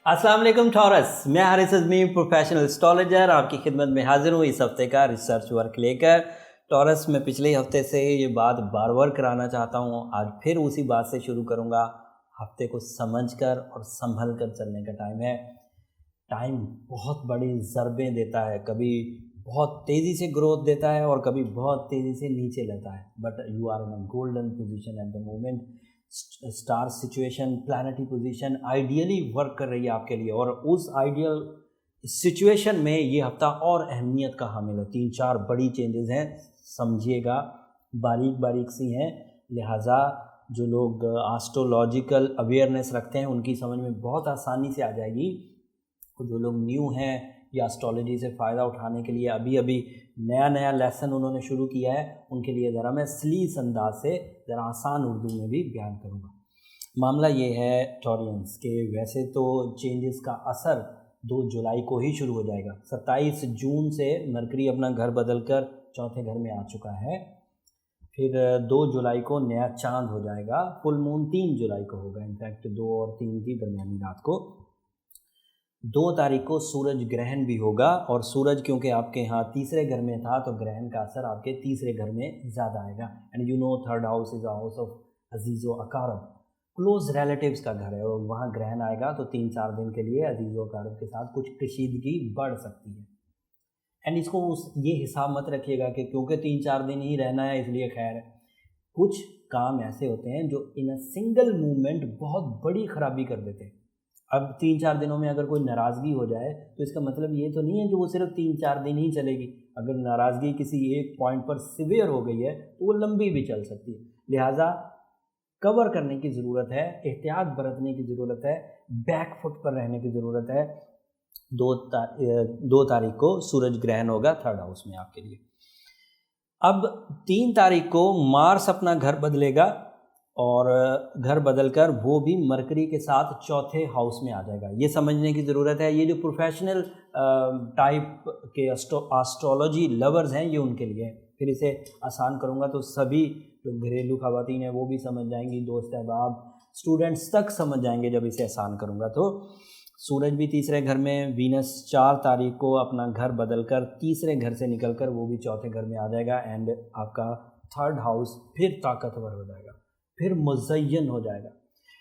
अस्सलाम वालेकुम टॉरस। मैं हारिस अज़मी प्रोफेशनल एस्ट्रोलॉजर आपकी खिदमत में हाजिर हूँ इस हफ्ते का रिसर्च वर्क लेकर। टॉरस मैं पिछले हफ्ते से ये बात बार बार कराना चाहता हूँ, आज फिर उसी बात से शुरू करूँगा। हफ्ते को समझकर और संभल कर चलने का टाइम है। टाइम बहुत बड़ी ज़रबें देता है, कभी बहुत तेज़ी से ग्रोथ देता है और कभी बहुत तेज़ी से नीचे लेता है। But you are in a golden position at the moment. Star situation, planetary position ideally work कर रही है आपके लिए, और उस आइडियल सिचुएशन में ये हफ्ता और अहमियत का हामिल है। 3-4 बड़ी चेंजेस हैं, समझिएगा, बारीक बारीक सी हैं। लिहाजा जो लोग एस्ट्रोलॉजिकल अवेयरनेस रखते हैं उनकी समझ में बहुत आसानी से आ जाएगी। जो लोग न्यू हैं या एस्ट्रोलॉजी से फ़ायदा उठाने के लिए अभी अभी नया लेसन उन्होंने शुरू किया है, उनके लिए ज़रा मैं सलीस अंदाज से ज़रा आसान उर्दू में भी बयान करूँगा। मामला ये है टॉरियंस के, वैसे तो चेंजेस का असर 2 जुलाई को ही शुरू हो जाएगा। 27 जून से मरकरी अपना घर बदलकर चौथे घर में आ चुका है। फिर 2 जुलाई को नया चांद हो जाएगा। फुल मून 3 जुलाई को होगा, इनफैक्ट 2 और 3 की दरमियानी रात को। 2 तारीख को सूरज ग्रहण भी होगा, और सूरज क्योंकि आपके यहाँ तीसरे घर में था तो ग्रहण का असर आपके तीसरे घर में ज़्यादा आएगा। And you know, third house is a house of अजीज़ो अकारब, क्लोज रिलेटिव्स का घर है, और वहाँ ग्रहण आएगा तो 3-4 दिन के लिए अजीज़ो अकारब के साथ कुछ कशीदगी बढ़ सकती है। एंड इसको ये हिसाब मत रखिएगा कि क्योंकि 3-4 दिन ही रहना है इसलिए खैर है। कुछ काम ऐसे होते हैं जो इन अ सिंगल मूवमेंट बहुत बड़ी खराबी कर देते हैं। अब 3-4 दिनों में अगर कोई नाराज़गी हो जाए तो इसका मतलब ये तो नहीं है कि वो सिर्फ 3-4 दिन ही चलेगी। अगर नाराज़गी किसी एक पॉइंट पर सिवियर हो गई है तो वो लंबी भी चल सकती है। लिहाजा कवर करने की ज़रूरत है, एहतियात बरतने की ज़रूरत है, बैक फुट पर रहने की ज़रूरत है। 2 तारीख को सूरज ग्रहण होगा थर्ड हाउस में आपके लिए। अब 3 तारीख को मार्स अपना घर बदलेगा, और घर बदलकर वो भी मरकरी के साथ चौथे हाउस में आ जाएगा। ये समझने की ज़रूरत है, ये जो प्रोफेशनल टाइप के एस्ट्रोलॉजी लवर्स हैं ये उनके लिए है। फिर इसे आसान करूँगा तो सभी जो घरेलू ख़वातीन हैं वो भी समझ जाएंगी, दोस्त अहबाब स्टूडेंट्स तक समझ जाएंगे जब इसे आसान करूँगा। तो सूरज भी तीसरे घर में, वीनस 4 तारीख को अपना घर बदलकर तीसरे घर से निकलकर वो भी चौथे घर में आ जाएगा, एंड आपका थर्ड हाउस फिर ताकतवर हो जाएगा, फिर मुज़य्यन हो जाएगा।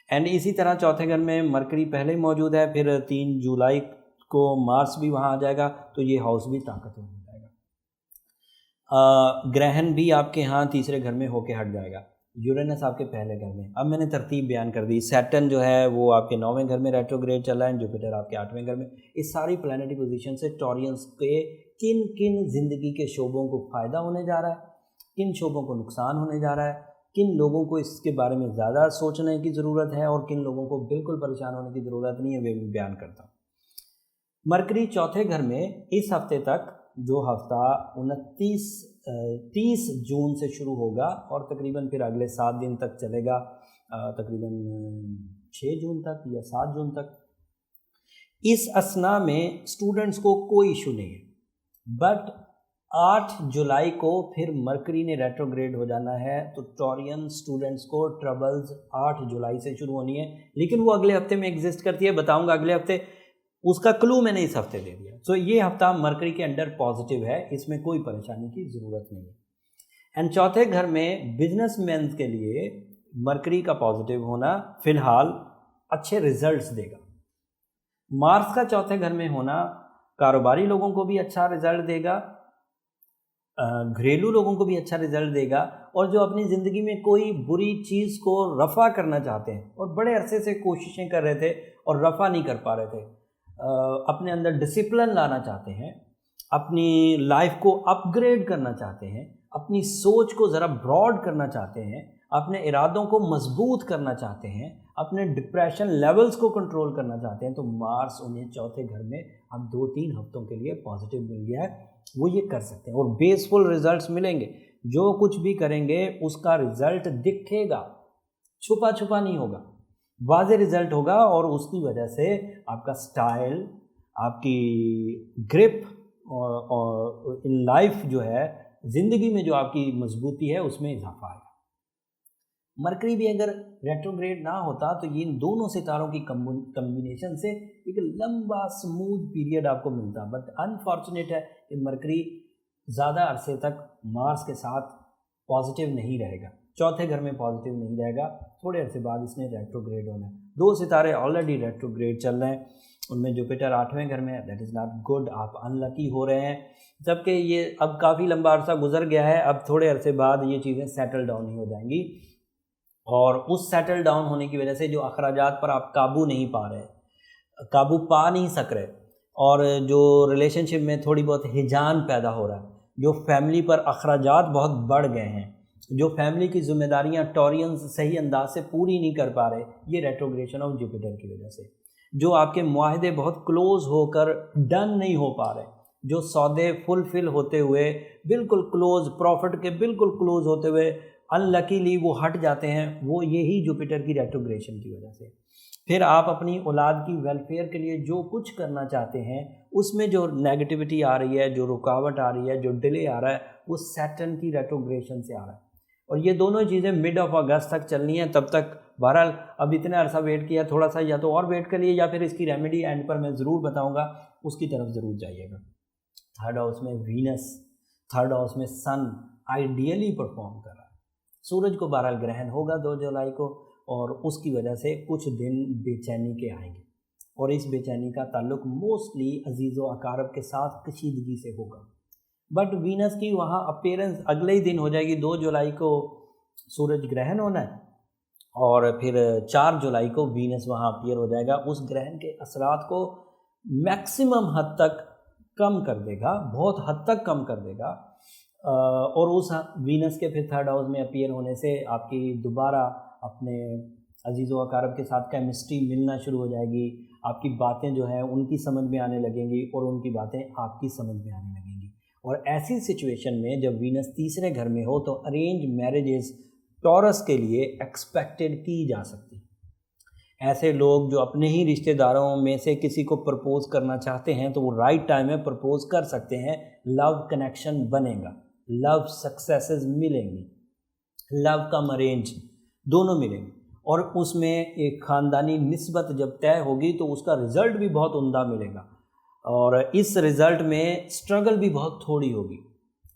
एंड इसी तरह चौथे घर में मरकरी पहले ही मौजूद है, फिर 3 जुलाई को मार्स भी वहाँ आ जाएगा तो ये हाउस भी ताकतवर हो जाएगा। ग्रहण भी आपके यहाँ तीसरे घर में होके हट जाएगा, यूरेनस आपके पहले घर में। अब मैंने तरतीब बयान कर दी। सैटर्न जो है वो आपके 9वें घर में रेट्रोग्रेड चल रहा है, जुपिटर आपके 8वें घर में। इस सारी प्लैनेटरी पोजीशन से टॉरियंस के किन किन ज़िंदगी के शोबों को फ़ायदा होने जा रहा है, किन शोबों को नुकसान होने जा रहा है, किन लोगों को इसके बारे में ज़्यादा सोचने की ज़रूरत है और किन लोगों को बिल्कुल परेशान होने की ज़रूरत नहीं है, वे भी बयान करता हूँ। मरकरी चौथे घर में इस हफ्ते तक, जो हफ्ता 30 जून से शुरू होगा और तकरीबन फिर अगले 7 दिन तक चलेगा, तकरीबन 6 जून तक या 7 जून तक। इस असना में स्टूडेंट्स को कोई इशू नहीं है, बट 8 जुलाई को फिर मरकरी ने रेट्रोग्रेड हो जाना है, तो टॉरियन स्टूडेंट्स को ट्रबल्स 8 जुलाई से शुरू होनी है, लेकिन वो अगले हफ्ते में एग्जिस्ट करती है, बताऊंगा अगले हफ्ते। उसका क्लू मैंने इस हफ्ते दे दिया। तो ये हफ्ता मरकरी के अंडर पॉजिटिव है, इसमें कोई परेशानी की ज़रूरत नहीं है। एंड चौथे घर में बिजनेसमैन के लिए मरकरी का पॉजिटिव होना फिलहाल अच्छे रिजल्ट्स देगा। मार्स का चौथे घर में होना कारोबारी लोगों को भी अच्छा रिजल्ट देगा, घरेलू लोगों को भी अच्छा रिजल्ट देगा, और जो अपनी ज़िंदगी में कोई बुरी चीज़ को रफ़ा करना चाहते हैं और बड़े अरसे से कोशिशें कर रहे थे और रफ़ा नहीं कर पा रहे थे, अपने अंदर डिसिप्लिन लाना चाहते हैं, अपनी लाइफ को अपग्रेड करना चाहते हैं, अपनी सोच को ज़रा ब्रॉड करना चाहते हैं, अपने इरादों को मजबूत करना चाहते हैं, अपने डिप्रेशन लेवल्स को कंट्रोल करना चाहते हैं, तो मार्स उन्हें चौथे घर में अब 2-3 हफ्तों के लिए पॉजिटिव मिल गया है। वो ये कर सकते हैं और बेसफुल रिजल्ट्स मिलेंगे। जो कुछ भी करेंगे उसका रिजल्ट दिखेगा, छुपा छुपा नहीं होगा, वाज़े रिजल्ट होगा, और उसकी वजह से आपका स्टाइल, आपकी ग्रिप और इन लाइफ जो है, ज़िंदगी में जो आपकी मजबूती है उसमें इजाफा आएगा। मरकरी भी अगर रेट्रोग्रेड ना होता तो ये इन दोनों सितारों की कम्बिनेशन से एक लंबा स्मूथ पीरियड आपको मिलता, बट अनफॉर्चुनेट है कि मरकरी ज़्यादा अरसे तक मार्स के साथ पॉजिटिव नहीं रहेगा, चौथे घर में पॉजिटिव नहीं रहेगा, थोड़े अरसे बाद इसने रेट्रोग्रेड होना है। दो सितारे ऑलरेडी रेट्रोग्रेड चल रहे हैं, उनमें जुपिटर 8वें घर में है, दैट इज़ नॉट गुड, आप अनलकी हो रहे हैं। जबकि ये अब काफ़ी लंबा अरसा गुजर गया है, अब थोड़े अरसे बाद ये चीज़ें सेटल डाउन ही हो जाएंगी, और उस सेटल डाउन होने की वजह से जो अखराजात पर आप काबू नहीं पा रहे, काबू पा नहीं सक रहे, और जो रिलेशनशिप में थोड़ी बहुत हिजान पैदा हो रहा है, जो फैमिली पर अखराजात बहुत बढ़ गए हैं, जो फैमिली की जिम्मेदारियां टॉरियंस सही अंदाज से पूरी नहीं कर पा रहे, ये रेट्रोग्रेशन ऑफ जुपिटर की वजह से, जो आपके मुआहदे बहुत क्लोज होकर डन नहीं हो पा रहे, जो सौदे फुलफिल होते हुए बिल्कुल क्लोज, प्रॉफिट के बिल्कुल क्लोज होते हुए अनलकीली वो हट जाते हैं, वो यही जुपिटर की रेट्रोग्रेशन की वजह से। फिर आप अपनी औलाद की वेलफेयर के लिए जो कुछ करना चाहते हैं उसमें जो नेगेटिविटी आ रही है, जो रुकावट आ रही है, जो डिले आ रहा है, वो सैटर्न की रेट्रोग्रेशन से आ रहा है, और ये दोनों चीज़ें मिड ऑफ अगस्त तक चलनी है। तब तक बहरहाल अब इतने अरसा वेट किया, थोड़ा सा या तो और वेट करिए, या फिर इसकी रेमेडी एंड पर मैं ज़रूर बताऊँगा, उसकी तरफ ज़रूर जाइएगा। थर्ड हाउस में वीनस, थर्ड हाउस में सन आइडियली परफॉर्म कर रहा है। सूरज को बहरहाल ग्रहण होगा 2 जुलाई को, और उसकी वजह से कुछ दिन बेचैनी के आएंगे, और इस बेचैनी का ताल्लुक मोस्टली अजीज़ो अकारब के साथ कशीदगी से होगा। बट वीनस की वहाँ अपीयरेंस अगले ही दिन हो जाएगी, 2 जुलाई को सूरज ग्रहण होना है, और फिर 4 जुलाई को वीनस वहाँ अपीयर हो जाएगा। उस ग्रहण के असरात को मैक्सिमम हद तक कम कर देगा, बहुत हद तक कम कर देगा, और उस वीनस के फिर थर्ड हाउस में अपीयर होने से आपकी दोबारा अपने अजीज़ो अकारब के साथ केमिस्ट्री मिलना शुरू हो जाएगी, आपकी बातें जो हैं उनकी समझ में आने लगेंगी, और उनकी बातें आपकी समझ में आने लगेंगी। और ऐसी सिचुएशन में जब वीनस तीसरे घर में हो तो अरेंज मैरिजेस टॉरस के लिए एक्सपेक्टेड की जा सकती है। ऐसे लोग जो अपने ही रिश्तेदारों में से किसी को प्रपोज करना चाहते हैं तो वो राइट टाइम में प्रपोज कर सकते हैं, लव कनेक्शन बनेगा, लव सक्सेसेस मिलेंगी, लव कम अरेंज दोनों मिलेंगे, और उसमें एक ख़ानदानी निस्बत जब तय होगी तो उसका रिज़ल्ट भी बहुत उम्दा मिलेगा, और इस रिज़ल्ट में स्ट्रगल भी बहुत थोड़ी होगी,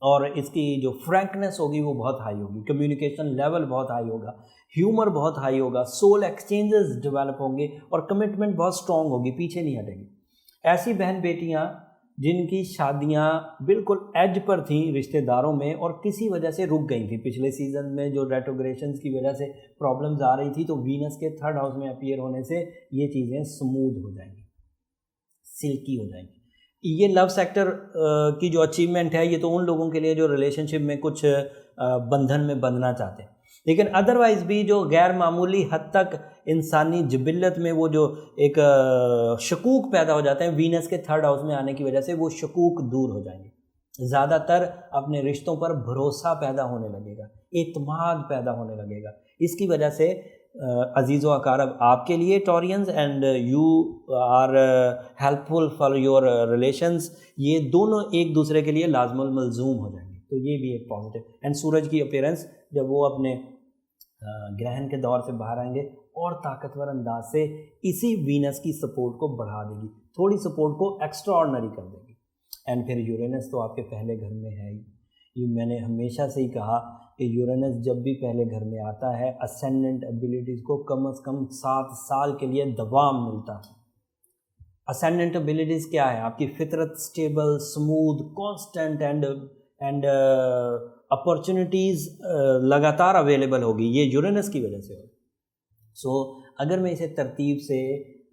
और इसकी जो फ्रैंकनेस होगी वो बहुत हाई होगी, कम्युनिकेशन लेवल बहुत हाई होगा, ह्यूमर बहुत हाई होगा, सोल एक्सचेंजेस डेवलप होंगे, और कमिटमेंट बहुत स्ट्रॉन्ग होगी, पीछे नहीं हटेंगी। ऐसी बहन बेटियां जिनकी शादियां बिल्कुल एज पर थीं रिश्तेदारों में और किसी वजह से रुक गई थी, पिछले सीज़न में जो रेट्रोग्रेशंस की वजह से प्रॉब्लम्स आ रही थी, तो वीनस के थर्ड हाउस में अपीयर होने से ये चीज़ें स्मूथ हो जाएंगी, सिल्की हो जाएंगी। ये लव सेक्टर की जो अचीवमेंट है ये तो उन लोगों के लिए जो रिलेशनशिप में कुछ बंधन में बंधना चाहते हैं, लेकिन अदरवाइज़ भी जो गैर मामूली हद तक इंसानी जिबिल्लत में वो जो एक शकूक पैदा हो जाते हैं, वीनस के थर्ड हाउस में आने की वजह से वो शकूक दूर हो जाएंगे। ज़्यादातर अपने रिश्तों पर भरोसा पैदा होने लगेगा, एतमाद पैदा होने लगेगा। इसकी वजह से अजीज़ो अकारब आपके लिए Taureans and you are helpful for your relations, ये दोनों एक दूसरे के लिए लाजमुल मलजूम हो जाएंगे, तो ये भी एक पॉजिटिव। एंड सूरज की अपीयरेंस जब वो अपने ग्रहण के दौर से बाहर आएंगे और ताकतवर अंदाज से इसी वीनस की सपोर्ट को बढ़ा देगी, थोड़ी सपोर्ट को एक्स्ट्रा ऑर्डिनरी कर देगी। एंड फिर यूरेनस तो आपके पहले घर में है ही, ये मैंने हमेशा से ही कहा कि यूरेनस जब भी पहले घर में आता है असेंडेंट एबिलिटीज़ को कम से कम 7 साल के लिए दवाम मिलता है। असेंडेंट एबिलिटीज़ क्या है? आपकी फितरत stable, smooth, constant and opportunities लगातार अवेलेबल होगी, ये यूरेनस की वजह से होगी। सो अगर मैं इसे तरतीब से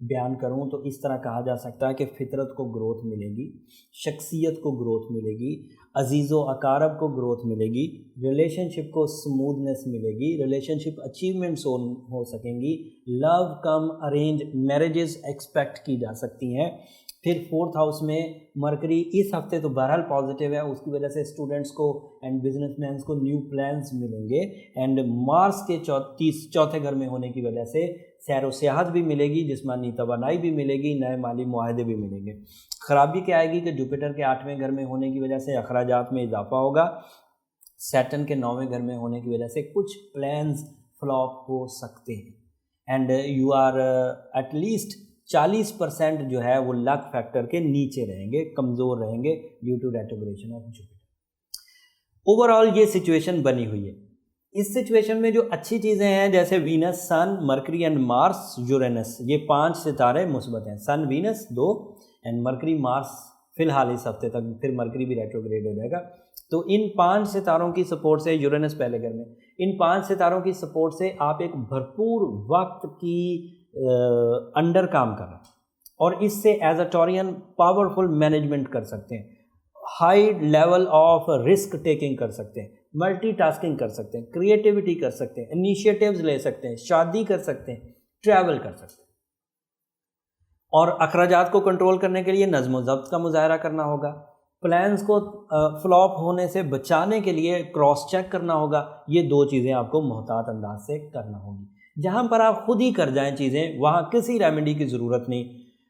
बयान करूं तो इस तरह कहा जा सकता है कि फितरत को ग्रोथ मिलेगी, शख्सियत को ग्रोथ मिलेगी, अजीज़ो अकारब को ग्रोथ मिलेगी, रिलेशनशिप को स्मूथनेस मिलेगी, रिलेशनशिप अचीवमेंट्स हो सकेंगी, लव कम अरेंज मैरिजेस एक्सपेक्ट की जा सकती हैं। फिर फोर्थ हाउस में मरकरी इस हफ्ते तो बहरहाल पॉजिटिव है, उसकी वजह से स्टूडेंट्स को एंड बिजनेसमैन को न्यू प्लान्स मिलेंगे। एंड मार्स के चौथे घर में होने की वजह से सैर व सियाहत भी मिलेगी, जिस्मानी तवानाई भी मिलेगी, नए माली मुआहदे भी मिलेंगे। ख़राबी क्या आएगी कि जुपिटर के 8वें घर में होने की वजह से अखराजात में इजाफा होगा, सैटर्न के 9वें घर में होने की वजह से कुछ प्लान्स फ्लॉप हो सकते हैं एंड यू आर एटलीस्ट 40% जो है वो लक फैक्टर के नीचे रहेंगे, कमज़ोर रहेंगे due to retrogression of Jupiter. Overall ये सिचुएशन बनी हुई है। इस सिचुएशन में जो अच्छी चीज़ें हैं जैसे Venus, sun, Mercury and Mars, Uranus, ये 5 सितारे मुस्बत हैं। Sun, Venus 2 and Mercury, Mars फिलहाल इस हफ्ते तक, फिर मरकरी भी रेट्रोग्रेड हो जाएगा। तो इन 5 सितारों की सपोर्ट से, यूरेनस पहले घर में, इन 5 सितारों की सपोर्ट से आप एक भरपूर वक्त की अंडर काम कर रहे हैं और इससे as a Taurean powerful management कर सकते हैं, high level of risk taking कर सकते हैं, मल्टीटास्किंग कर सकते हैं, क्रिएटिविटी कर सकते हैं, इनिशिएटिव्स ले सकते हैं, शादी कर सकते हैं, ट्रैवल कर सकते हैं। और अखराजात को कंट्रोल करने के लिए नज़्म व ज़ब्त का मुजाहरा करना होगा। प्लान्स को फ्लॉप होने से बचाने के लिए क्रॉस चेक करना होगा। ये 2 चीज़ें आपको मोहतात अंदाज से करना होगी। जहाँ पर आप खुद ही कर जाएं चीज़ें, वहाँ किसी रेमेडी की ज़रूरत नहीं।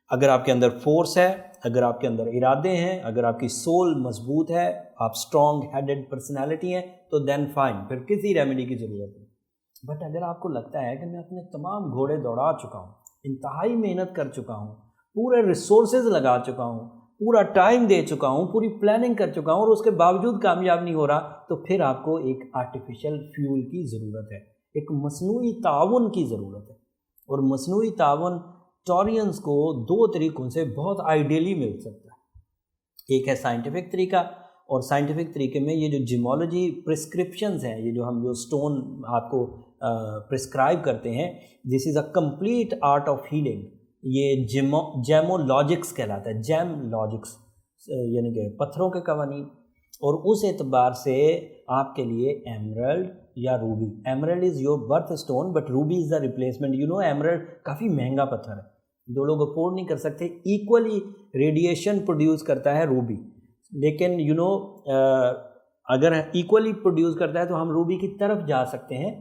अगर आपके अंदर फोर्स है, अगर आपके अंदर इरादे हैं, अगर आपकी सोल मजबूत है, आप स्ट्रॉन्ग हेडेड पर्सनैलिटी हैं, तो देन फाइन, फिर किसी रेमेडी की ज़रूरत नहीं। बट अगर आपको लगता है कि मैं अपने तमाम घोड़े दौड़ा चुका हूँ, इंतहाई मेहनत कर चुका हूँ, पूरे रिसोर्सेज लगा चुका हूँ, पूरा टाइम दे चुका हूँ, पूरी प्लानिंग कर चुका हूँ और उसके बावजूद कामयाब नहीं हो रहा, तो फिर आपको एक आर्टिफिशियल फ्यूल की ज़रूरत है, एक मसनूई ताउन की ज़रूरत है। और मसनूई ताउन टॉरियंस को 2 तरीक़ों से बहुत आइडियली मिल सकता है। एक है साइंटिफिक तरीका, और साइंटिफिक तरीके में ये जो जिमोलॉजी प्रिस्क्रिप्शंस हैं, ये जो हम जो स्टोन आपको प्रिस्क्राइब करते हैं, this is a complete art of healing. ये जैमोलॉजिक्स कहलाता है, जैम लॉजिक्स यानी कि पत्थरों के कवानीन। और उस एतबार से आपके लिए एमरल्ड या Ruby, emerald is your birth stone but Ruby is the replacement. You know emerald काफ़ी महंगा पत्थर है, जो लोग अफोर्ड नहीं कर सकते। इक्वली रेडिएशन प्रोड्यूस करता है रूबी, लेकिन यू नो अगर इक्वली प्रोड्यूस करता है तो हम रूबी की तरफ जा सकते हैं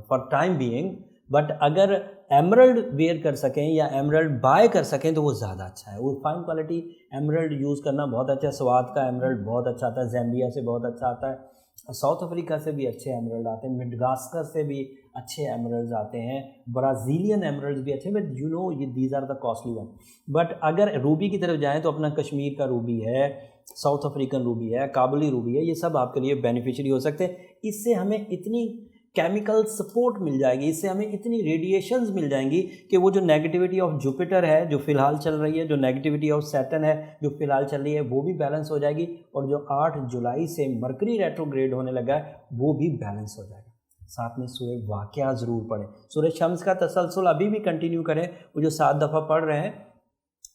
फॉर टाइम बीइंग। बट अगर एमरल्ड वेयर कर सकें या एमरल्ड बाय कर सकें तो वो ज़्यादा अच्छा है। वो फाइन क्वालिटी एमरल्ड यूज़ करना बहुत अच्छा है। स्वाद का एमरल्ड बहुत अच्छा आता है, जैम्बिया से बहुत अच्छा आता है, साउथ अफ्रीका से भी अच्छे एमरल्ड आते हैं, मेडागास्कर से भी अच्छे एमरल्ड्स आते हैं, ब्राज़ीलियन एमरल्ड्स भी अच्छे, बट यू नो ये these are the costly one. बट अगर रूबी की तरफ जाएँ तो अपना कश्मीर का रूबी है, साउथ अफ्रीकन रूबी है, काबुली रूबी है, ये सब आपके लिए बेनिफिशियरी हो सकते हैं। इससे हमें इतनी केमिकल सपोर्ट मिल जाएगी, इससे हमें इतनी रेडिएशंस मिल जाएंगी कि वो जो नेगेटिविटी ऑफ जुपिटर है जो फ़िलहाल चल रही है, जो नेगेटिविटी ऑफ सैटर्न है जो फ़िलहाल चल रही है, वो भी बैलेंस हो जाएगी। और जो 8 जुलाई से मरकरी रेट्रोग्रेड होने लगा है वो भी बैलेंस हो जाएगा। साथ में सूरह वाक़िया ज़रूर पढ़ें, सूरह शम्स का तसलसल अभी भी कंटिन्यू करें। वो जो 7 दफ़ा पढ़ रहे हैं,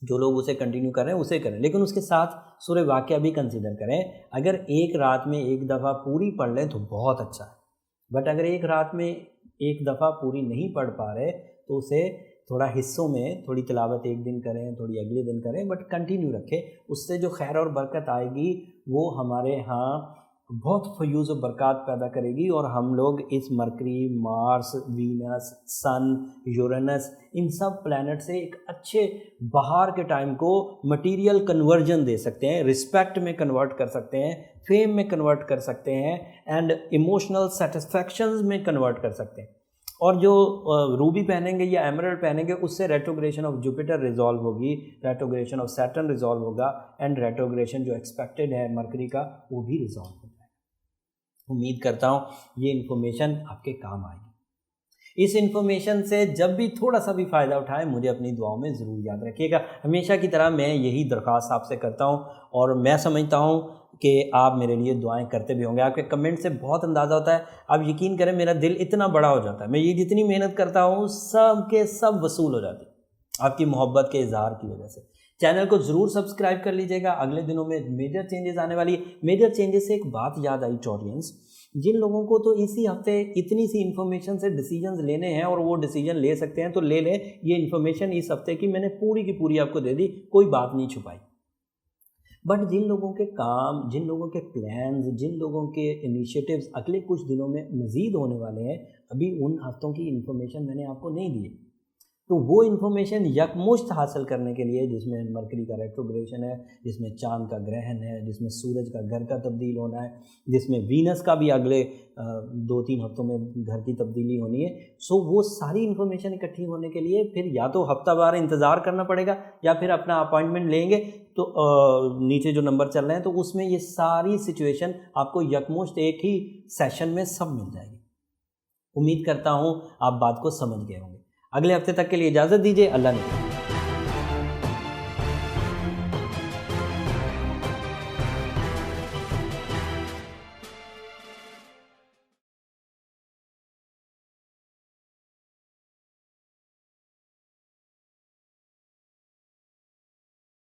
जो लोग उसे कंटिन्यू कर रहे हैं उसे करें, लेकिन उसके साथ सूरह वाक़िया भी कंसिडर करें। अगर एक रात में 1 दफ़ा पूरी पढ़ लें तो बहुत अच्छा है, बट अगर एक रात में 1 दफ़ा पूरी नहीं पढ़ पा रहे तो उसे थोड़ा हिस्सों में, थोड़ी तिलावत एक दिन करें, थोड़ी अगले दिन करें, बट कंटिन्यू रखें। उससे जो खैर और बरकत आएगी वो हमारे यहाँ बहुत फयूज़ व बरक़ात पैदा करेगी। और हम लोग इस मरकरी, मार्स, वीनस, सन, यूरेनस, इन सब प्लैनेट से एक अच्छे बाहर के टाइम को मटीरियल कन्वर्जन दे सकते हैं, रिस्पेक्ट में कन्वर्ट कर सकते हैं, फेम में कन्वर्ट कर सकते हैं, एंड इमोशनल सेटिस्फैक्शंस में कन्वर्ट कर सकते हैं। और जो रूबी पहनेंगे या एमरल्ड पहनेंगे उससे रेट्रोग्रेशन ऑफ जुपिटर रिजॉल्व होगी, रेट्रोग्रेशन ऑफ सैटर्न रिजॉल्व होगा, एंड रेट्रोग्रेशन जो एक्सपेक्टेड है मरकरी का वो भी रिजॉल्व हो जाएगा। उम्मीद करता हूँ ये इन्फॉर्मेशन आपके काम आएगी। इस इन्फॉर्मेशन से जब भी थोड़ा सा भी फ़ायदा उठाएं मुझे अपनी दुआओं में ज़रूर याद रखिएगा। हमेशा की तरह मैं यही दरख्वास्त आपसे करता हूँ और मैं समझता हूँ कि आप मेरे लिए दुआएं करते भी होंगे। आपके कमेंट से बहुत अंदाज़ा होता है। आप यकीन करें मेरा दिल इतना बड़ा हो जाता है, मैं ये जितनी मेहनत करता हूँ सब के सब वसूल हो जाती है आपकी मोहब्बत के इजहार की वजह से। चैनल को ज़रूर सब्सक्राइब कर लीजिएगा। अगले दिनों में मेजर चेंजेस आने वाली है। मेजर चेंजेस से एक बात याद आई टॉरियंस, जिन लोगों को तो इसी हफ्ते इतनी सी इन्फॉर्मेशन से डिसीजंस लेने हैं और वो डिसीजन ले सकते हैं तो ले लें। ये इन्फॉर्मेशन इस हफ्ते की मैंने पूरी की पूरी आपको दे दी, कोई बात नहीं छुपाई। बट जिन लोगों के काम, जिन लोगों के प्लान्स, जिन लोगों के इनिशिएटिव्स अगले कुछ दिनों में मज़ीद होने वाले हैं, अभी उन हफ्तों की इन्फॉर्मेशन मैंने आपको नहीं दी। तो वो इन्फॉर्मेशन यकमुश्त हासिल करने के लिए, जिसमें मरकरी का रेट्रोग्रेशन है, जिसमें चांद का ग्रहण है, जिसमें सूरज का घर का तब्दील होना है, जिसमें वीनस का भी अगले 2-3 हफ्तों में घर की तब्दीली होनी है, सो वो सारी इन्फॉर्मेशन इकट्ठी होने के लिए फिर या तो हफ्ता भर इंतज़ार करना पड़ेगा या फिर अपना अपॉइंटमेंट लेंगे। तो नीचे जो नंबर चल रहे हैं तो उसमें ये सारी सिचुएशन आपको यकमुश्त एक ही सेशन में सब मिल जाएगी। उम्मीद करता हूँ आप बात को समझ गए होंगे। अगले हफ्ते तक के लिए इजाज़त दीजिए। अल्लाह ने